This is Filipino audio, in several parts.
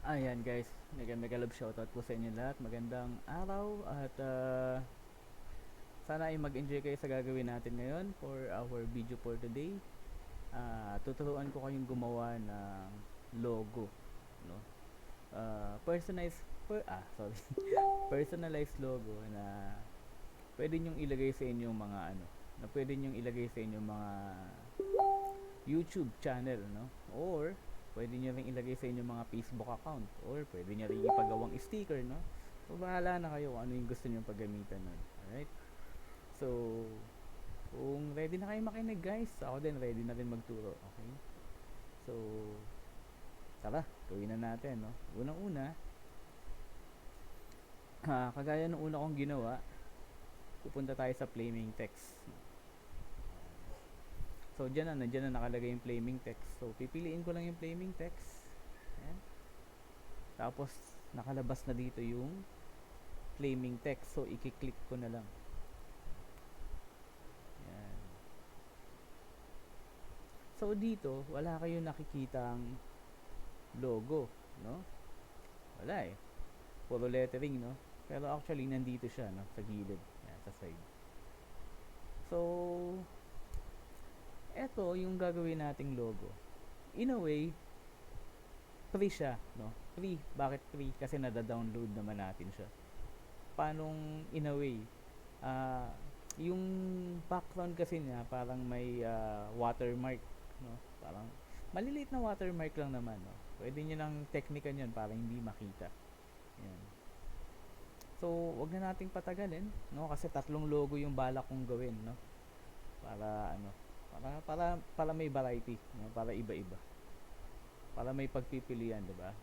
Ayan guys, mega love shoutout po sa inyo lahat. Magandang araw at sana ay mag-enjoy kayo sa gagawin natin ngayon for our video for today. Tuturuan ko kayong gumawa ng logo, no? Sorry. Personalized logo na pwede nyong ilagay sa inyong mga na pwede nyong ilagay sa inyong mga YouTube channel, no? Or pwede nyo rin ilagay sa inyong mga Facebook account, or pwede nyo rin ipagawang sticker, no? So bahala na kayo kung ano yung gusto nyo paggamitan nun. Alright? So kung ready na kayo makinig guys, ako din ready na rin magturo. Okay? So tara, gawin na natin, no? Unang-una, kagaya ng una kong ginawa, pupunta tayo sa flaming text. So nandiyan na nakalagay yung flaming text. So pipiliin ko lang yung flaming text. Ayan. Tapos nakalabas na dito yung flaming text. So i-click ko na lang. Ayan. So dito wala kayong nakikitang logo, no? Wala eh. Puro lettering, no? Pero actually nandito siya, no, sa gilid. Ayan, sa side. So eto yung gagawin nating logo. In a way, free siya, no? Free. Bakit free? Kasi nada-download naman natin siya. Paanong in a way? Uh, yung background kasi niya parang may watermark, no? Parang maliliit na watermark lang naman, no? Pwede niyo lang teknikan 'yon para hindi makita. Yan. So, wag na nating patagalin, no? Kasi tatlong logo yung balak kong gawin, no? Para para may variety, no? Para iba-iba. Para may pagpipilian, 'di ba?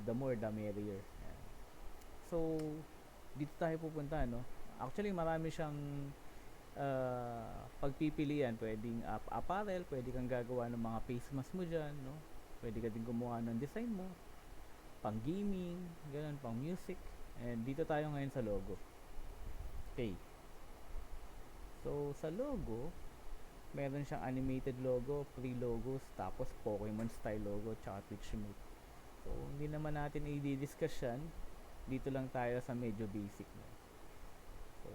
The more the merrier. Yan. So, dito tayo pupunta, no? Actually, marami siyang pagpipilian. Pwedeng apparel, pwede kang gagawa ng mga face mask mo dyan, no? Pwede ka din gumawa ng design mo, pang gaming, ganun, pang music. And dito tayo ngayon sa logo. Okay. So, sa logo, meron siyang animated logo, free logos, tapos Pokemon style logo, tsaka Twitch mode. So, hindi naman natin i-discuss yan. Dito lang tayo sa medyo basic. No? So,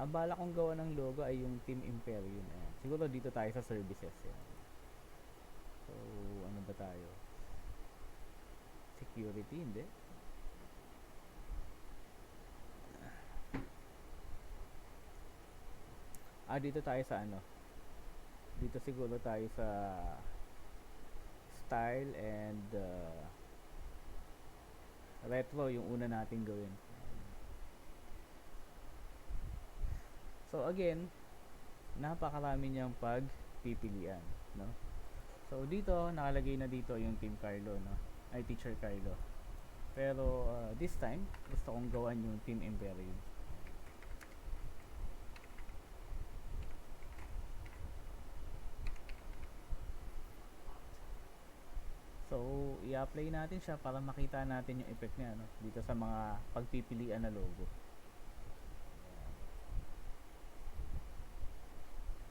ang bala kong gawa ng logo ay yung Team Imperium. Ayan. Siguro dito tayo sa services. Ayan. So, ano ba tayo? Security, hindi. Dito tayo sa dito siguro tayo sa style and retro yung una nating gawin. So again, napakarami niyang pagpipilian, no? So dito nakalagay na dito yung Team Carlo, no? Ay Teacher Carlo. Pero this time gusto kong gawan yung Team Imperium. So, i-apply natin siya para makita natin yung effect niya, no? Dito sa mga pagpipilian na logo.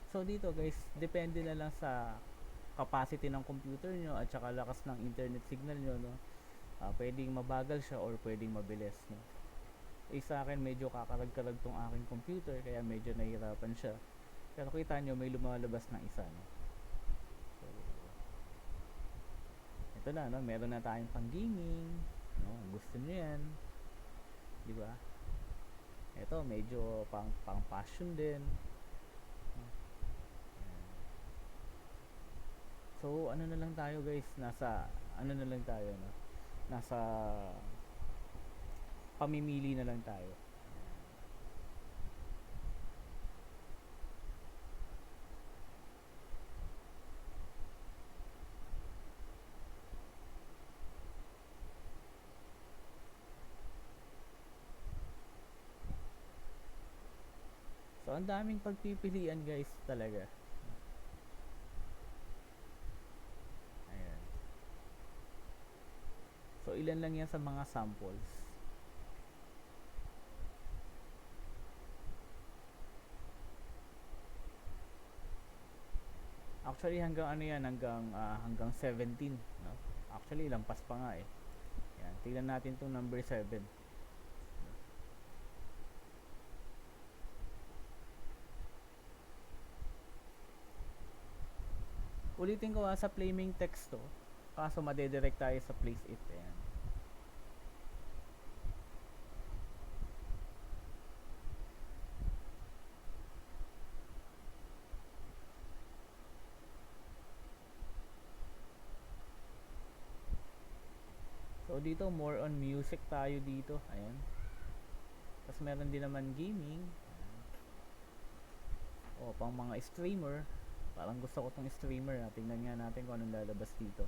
So, dito guys, depende na lang sa capacity ng computer nyo at saka lakas ng internet signal nyo, no? Pwedeng mabagal siya or pwedeng mabilis, no? Sa akin, medyo kakarag-karag tong aking computer, kaya medyo nahihirapan siya. Pero kita nyo, may lumalabas na isa, no? Ito na, no? Meron na tayong pang gaming, no? Gusto nyo yan, di ba? Ito medyo pang passion din. So ano na lang tayo guys, nasa ano na lang tayo, no? Nasa pamimili na lang tayo. So, ang daming pagpipilian guys talaga. Ayan. So, ilan lang yan sa mga samples. Actually, hanggang ano yan, hanggang 17, no? Actually, lampas pa nga eh. Yan, tingnan natin tong number 7. Ulitin ko sa flaming text to. Kaso madedirect tayo sa place it. Ayan. So dito more on music tayo dito. Ayan. Tapos meron din naman gaming. Ayan. O pang mga streamer. Parang gusto ko tong streamer. Tingnan nga natin kung anong lalabas dito.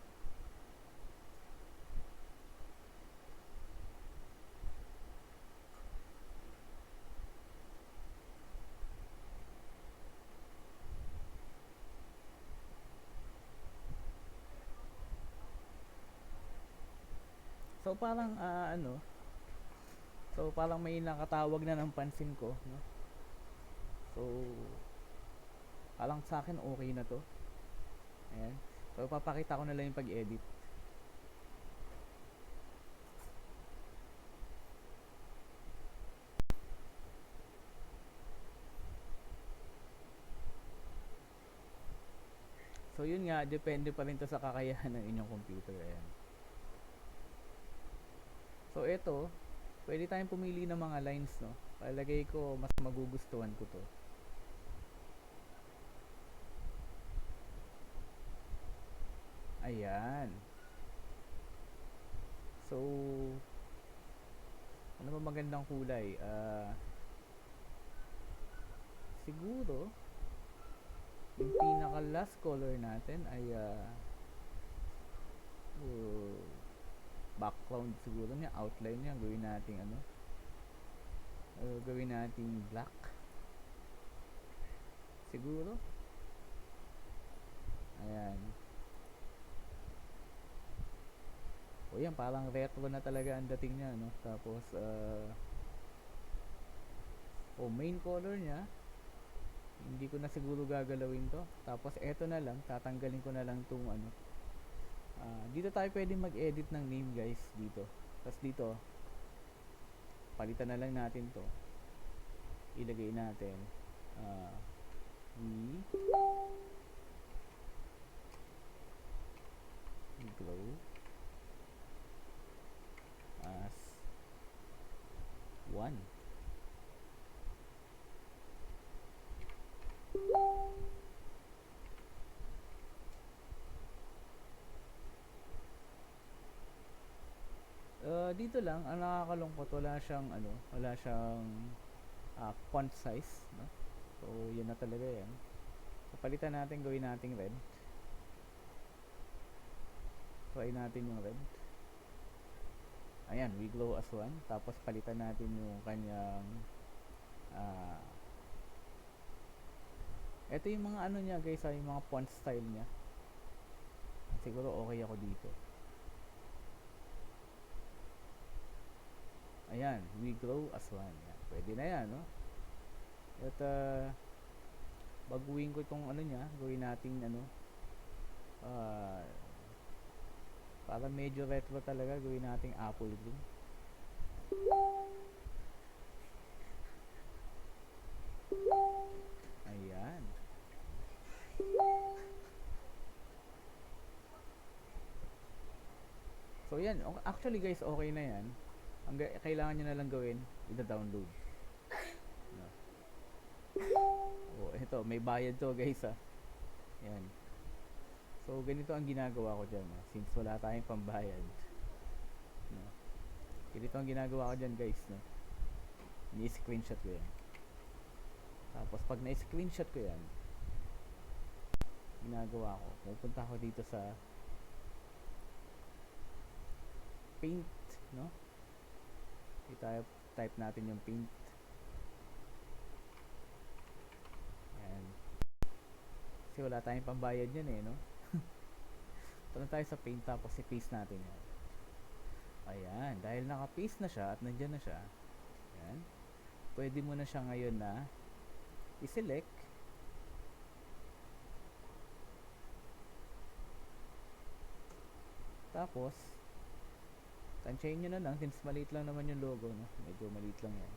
So parang So parang may nakatawag na ng pansin ko, no? So parang sa akin okay na to. Ayan. So papakita ko na lang yung pag-edit. So yun nga, depende pa rin to sa kakayahan ng inyong computer. Ayan. So ito, pwede tayong pumili ng mga lines, no? Palagay ko mas magugustuhan ko to. Ayan. So ano ba magandang kulay? Siguro yung pinaka last color natin ay background siguro niya, outline niya, gawin nating gawin nating black siguro. Ayan. O yan, parang retro na talaga ang dating niya, no? Tapos main color niya, hindi ko na siguro gagalawin to. Tapos eto na lang, tatanggalin ko na lang tong dito tayo pwede mag-edit ng name, guys, dito. Tapos dito palitan na lang natin to. Ilagay natin we glow as 1. Dito lang ang nakakalungkot, wala siyang font size, no? So yun na talaga yan. So, palitan natin, gawin nating red. Try natin yung red. Ayan, we glow as 1. Tapos palitan natin yung kanyang ito yung mga niya, guys, yung mga font style niya. Siguro okay ako dito. Ayan, we glow as 1. Yan, pwede na yan, no? At baguhin ko itong niya, gawin nating para medyo retro talaga, gawin nating apple green. Ayan. So yan, actually guys, okay na yan. Ang kailangan nyo na lang gawin, i-download. No. Ito, may bayad to, guys, Yan. So ganito ang ginagawa ko dyan, since wala tayong pambayad, no. Ganito ang ginagawa ko dyan, guys, no. Ni-screenshot ko yan. Tapos pag na-screenshot ko yan, ginagawa ko, pupunta ako dito sa paint, no. I-type natin yung paint. Ayan. Kasi wala tayong pambayad yan no. Punta tayo sa paint, tapos i-paste natin yan. Ayan, dahil naka-paste na siya at nandyan na siya, ayan, pwede mo na siya ngayon na i-select. Tapos, tansyahin nyo na lang since maliit lang naman yung logo, no? Medyo maliit lang yan.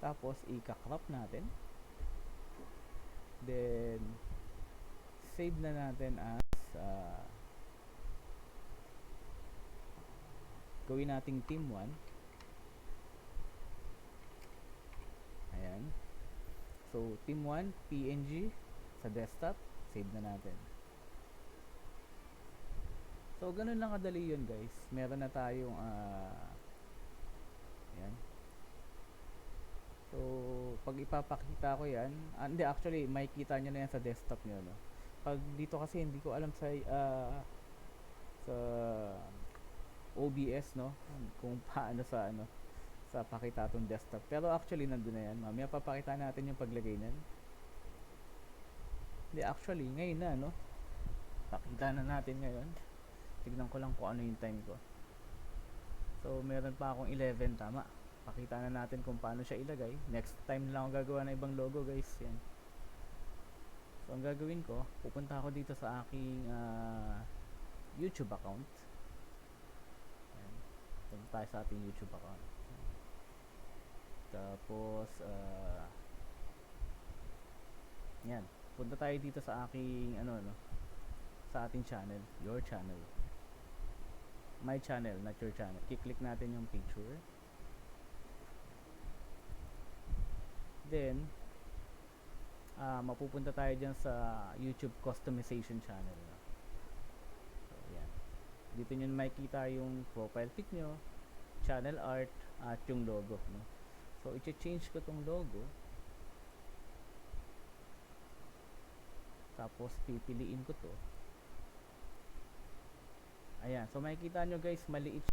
Tapos, i-crop natin. Then, save na natin as gawin nating team 1. Ayan. So, team 1, PNG sa desktop. Save na natin. So, ganun lang kadali yun, guys. Meron na tayong ayan. So, pag ipapakita ko yan, hindi, actually, makikita nyo na yan sa desktop nyo, no? Pag dito kasi, hindi ko alam sa OBS, no? Kung paano sa pakita tong desktop. Pero actually, nandun na yan. Mamaya papakita natin yung paglagay nyan. Hindi, actually, ngayon na, no? Pakita na natin ngayon. Tignan ko lang kung ano yung time ko. So, meron pa akong 11, tama. Pakita na natin kung paano siya ilagay. Next time na lang ako gagawa ng ibang logo, guys. Yan. So, ang gagawin ko, pupunta ako dito sa aking YouTube account. Yan. Punta tayo sa ating YouTube account. Tapos, yan. Punta tayo dito sa aking, sa ating channel. Your channel. My channel, not your channel. Kiklik natin yung picture. Then, mapupunta tayo dyan sa YouTube customization channel. So, yan. Dito nyo makikita yung profile pic nyo, channel art, at yung logo. No? So, i-change ko tong logo. Tapos, pipiliin ko to. Ayan. So, makikita nyo guys, maliit